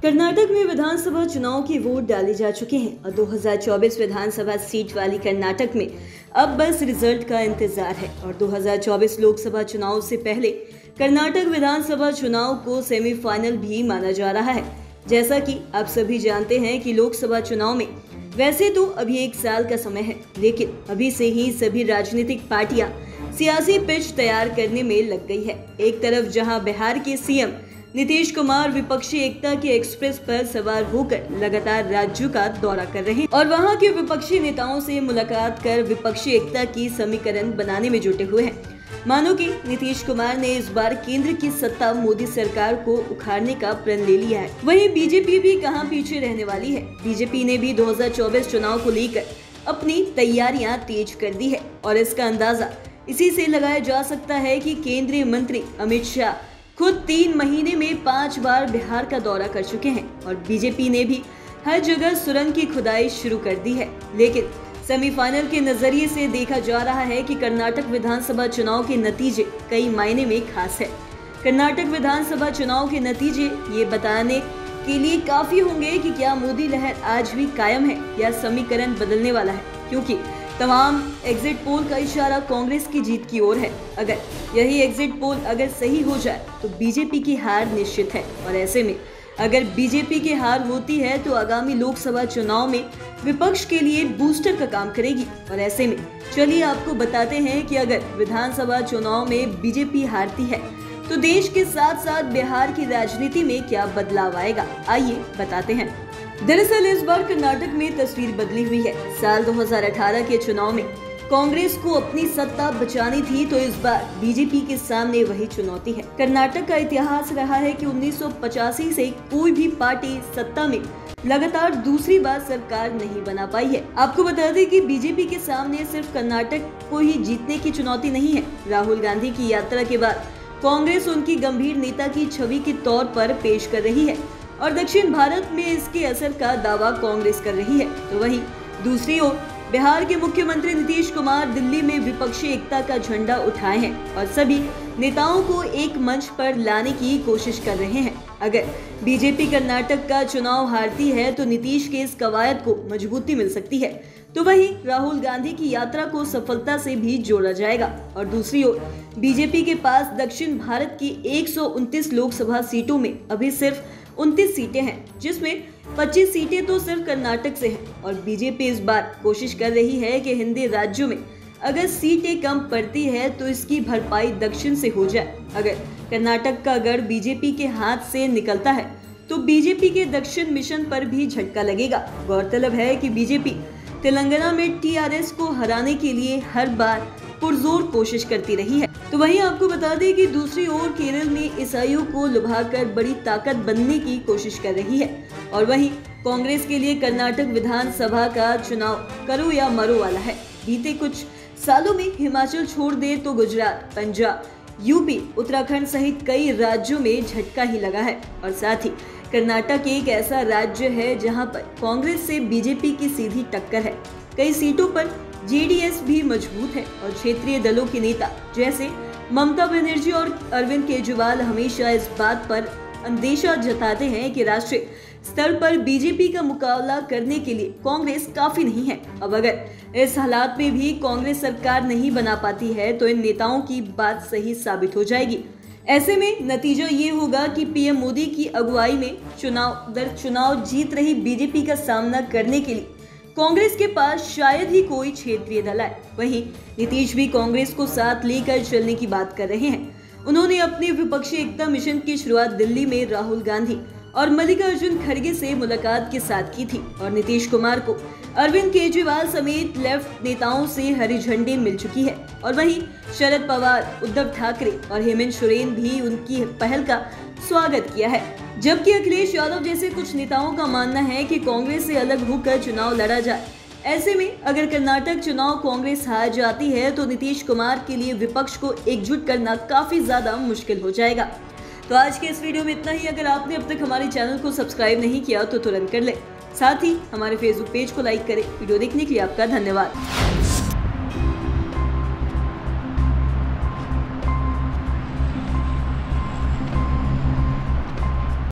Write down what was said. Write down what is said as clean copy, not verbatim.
कर्नाटक में विधानसभा चुनाव के वोट डाले जा चुके हैं और 2024 विधानसभा सीट वाली कर्नाटक में अब बस रिजल्ट का इंतजार है। और 2024 लोकसभा चुनाव से पहले कर्नाटक विधानसभा चुनाव को सेमीफाइनल भी माना जा रहा है। जैसा कि आप सभी जानते हैं कि लोकसभा चुनाव में वैसे तो अभी 1 साल का समय है, लेकिन अभी से ही सभी राजनीतिक पार्टियां सियासी पिच तैयार करने में लग गई है। एक तरफ जहां बिहार के सीएम नीतीश कुमार विपक्षी एकता के एक्सप्रेस पर सवार होकर लगातार राज्यों का दौरा कर रहे हैं और वहां के विपक्षी नेताओं से मुलाकात कर विपक्षी एकता की समीकरण बनाने में जुटे हुए हैं। मानो कि नीतीश कुमार ने इस बार केंद्र की सत्ता मोदी सरकार को उखाड़ने का प्रण ले लिया है। वहीं बीजेपी भी कहां पीछे रहने वाली है। बीजेपी ने भी 2024 चुनाव को लेकर अपनी तैयारियां तेज कर दी है और इसका अंदाजा इसी से लगाया जा सकता है कि केंद्रीय मंत्री अमित शाह खुद 3 महीने में 5 बार बिहार का दौरा कर चुके हैं और बीजेपी ने भी हर जगह सुरंग की खुदाई शुरू कर दी है। लेकिन सेमीफाइनल के नजरिए से देखा जा रहा है कि कर्नाटक विधानसभा चुनाव के नतीजे कई मायने में खास है। कर्नाटक विधानसभा चुनाव के नतीजे ये बताने के लिए काफी होंगे कि क्या मोदी लहर आज भी कायम है या समीकरण बदलने वाला है, क्योंकि तमाम एग्जिट पोल का इशारा कांग्रेस की जीत की ओर है। अगर यही एग्जिट पोल अगर सही हो जाए तो बीजेपी की हार निश्चित है और ऐसे में अगर बीजेपी की हार होती है तो आगामी लोकसभा चुनाव में विपक्ष के लिए बूस्टर का काम करेगी। और ऐसे में चलिए आपको बताते हैं कि अगर विधानसभा चुनाव में बीजेपी हारती है तो देश के साथ साथ बिहार की राजनीति में क्या बदलाव आएगा, आइए बताते हैं। दरअसल इस बार कर्नाटक में तस्वीर बदली हुई है। साल 2018 के चुनाव में कांग्रेस को अपनी सत्ता बचानी थी, तो इस बार बीजेपी के सामने वही चुनौती है। कर्नाटक का इतिहास रहा है कि 1985 से कोई भी पार्टी सत्ता में लगातार दूसरी बार सरकार नहीं बना पाई है। आपको बता दें कि बीजेपी के सामने सिर्फ कर्नाटक को ही जीतने की चुनौती नहीं है। राहुल गांधी की यात्रा के बाद कांग्रेस उनकी गंभीर नेता की छवि के तौर पर पेश कर रही है और दक्षिण भारत में इसके असर का दावा कांग्रेस कर रही है। तो वहीं दूसरी ओर बिहार के मुख्यमंत्री नीतीश कुमार दिल्ली में विपक्षी एकता का झंडा उठाए हैं और सभी नेताओं को एक मंच पर लाने की कोशिश कर रहे हैं। अगर बीजेपी कर्नाटक का चुनाव हारती है तो नीतीश के इस कवायद को मजबूती मिल सकती है, तो वहीं राहुल गांधी की यात्रा को सफलता से भी जोड़ा जाएगा। और दूसरी ओर बीजेपी के पास दक्षिण भारत की 129 लोकसभा सीटों में अभी सिर्फ 29 सीटें हैं, जिसमें 25 सीटें तो सिर्फ कर्नाटक से हैं और बीजेपी इस बार कोशिश कर रही है कि हिंदी राज्यों में अगर सीटें कम पड़ती है तो इसकी भरपाई दक्षिण से हो जाए। अगर कर्नाटक का गढ़ बीजेपी के हाथ से निकलता है तो बीजेपी के दक्षिण मिशन पर भी झटका लगेगा। गौरतलब है कि बीजेपी तेलंगाना में टीआरएस को हराने के लिए हर बार पुरजोर कोशिश करती रही है। तो वहीं आपको बता दें कि दूसरी ओर केरल में ईसाइयों को लुभाकर बड़ी ताकत बनने की कोशिश कर रही है और वहीं कांग्रेस के लिए कर्नाटक विधानसभा का चुनाव करो या मरो वाला है। बीते कुछ सालों में हिमाचल छोड़ दे तो गुजरात, पंजाब, यूपी, उत्तराखंड सहित कई राज्यों में झटका ही लगा है और साथ ही कर्नाटक एक ऐसा राज्य है जहां पर कांग्रेस से बीजेपी की सीधी टक्कर है। कई सीटों पर जेडीएस भी मजबूत है और क्षेत्रीय दलों के नेता जैसे ममता बनर्जी और अरविंद केजरीवाल हमेशा इस बात पर अंदेशा जताते हैं कि राष्ट्रीय स्तर पर बीजेपी का मुकाबला करने के लिए कांग्रेस काफी नहीं है। अब अगर इस हालात में भी कांग्रेस सरकार नहीं बना पाती है तो इन नेताओं की बात सही साबित हो जाएगी। ऐसे में नतीजा ये होगा कि पीएम मोदी की अगुवाई में चुनाव दर चुनाव जीत रही बीजेपी का सामना करने के लिए कांग्रेस के पास शायद ही कोई क्षेत्रीय दल आए। वहीं नीतीश भी कांग्रेस को साथ लेकर चलने की बात कर रहे हैं। उन्होंने अपने विपक्षी एकता मिशन की शुरुआत दिल्ली में राहुल गांधी और मल्लिकार्जुन खड़गे से मुलाकात के साथ की थी और नीतीश कुमार को अरविंद केजरीवाल समेत लेफ्ट नेताओं से हरी झंडी मिल चुकी है। और वहीं शरद पवार, उद्धव ठाकरे और हेमंत सोरेन भी उनकी पहल का स्वागत किया है, जबकि अखिलेश यादव जैसे कुछ नेताओं का मानना है कि कांग्रेस से अलग होकर चुनाव लड़ा जाए। ऐसे में अगर कर्नाटक चुनाव कांग्रेस हार जाती है तो नीतीश कुमार के लिए विपक्ष को एकजुट करना काफी ज्यादा मुश्किल हो जाएगा। तो आज के इस वीडियो में इतना ही। अगर आपने अब तक हमारे चैनल को सब्सक्राइब नहीं किया तो तुरंत कर ले। साथ ही हमारे फेसबुक पेज को लाइक करें। वीडियो देखने के लिए आपका धन्यवाद।